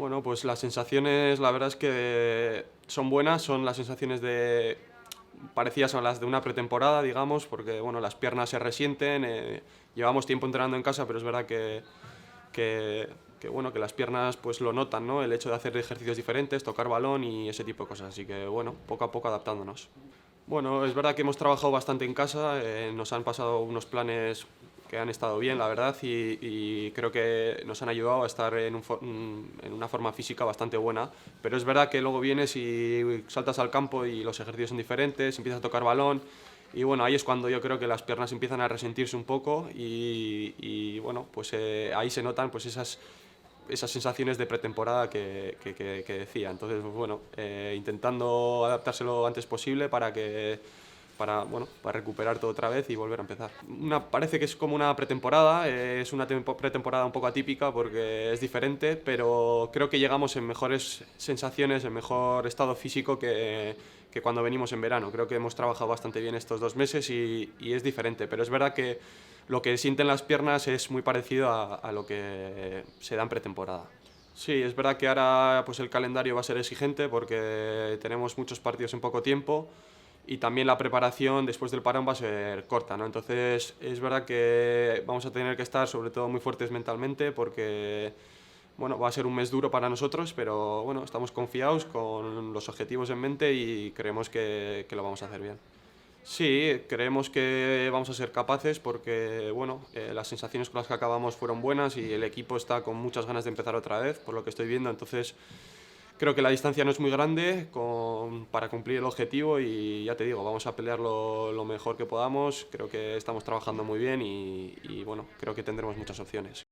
Bueno, pues las sensaciones, la verdad es que son buenas, son las sensaciones parecidas a las de una pretemporada, digamos, porque bueno, las piernas se resienten, llevamos tiempo entrenando en casa, pero es verdad que, bueno, que las piernas pues lo notan, ¿no? El hecho de hacer ejercicios diferentes, tocar balón y ese tipo de cosas, así que bueno, poco a poco adaptándonos. Bueno, es verdad que hemos trabajado bastante en casa, nos han pasado unos planes que han estado bien, la verdad, y creo que nos han ayudado a estar en una forma física bastante buena. Pero es verdad que luego vienes y saltas al campo y los ejercicios son diferentes, empiezas a tocar balón, y bueno, ahí es cuando yo creo que las piernas empiezan a resentirse un poco y bueno, pues ahí se notan pues esas sensaciones de pretemporada que decía. Entonces, pues bueno, intentando adaptarse lo antes posible bueno, para recuperar todo otra vez y volver a empezar. Parece que es como una pretemporada, es una pretemporada un poco atípica porque es diferente, pero creo que llegamos en mejores sensaciones, en mejor estado físico que cuando venimos en verano. Creo que hemos trabajado bastante bien estos 2 meses y es diferente, pero es verdad que lo que sienten las piernas es muy parecido a lo que se da en pretemporada. Sí, es verdad que ahora pues el calendario va a ser exigente porque tenemos muchos partidos en poco tiempo y también la preparación después del parón va a ser corta, ¿no? Entonces es verdad que vamos a tener que estar sobre todo muy fuertes mentalmente porque bueno, va a ser un mes duro para nosotros, pero bueno, estamos confiados con los objetivos en mente y creemos que lo vamos a hacer bien. Sí, creemos que vamos a ser capaces porque bueno, las sensaciones con las que acabamos fueron buenas y el equipo está con muchas ganas de empezar otra vez, por lo que estoy viendo. Entonces, creo que la distancia no es muy grande para cumplir el objetivo y ya te digo, vamos a pelear lo mejor que podamos. Creo que estamos trabajando muy bien y bueno, creo que tendremos muchas opciones.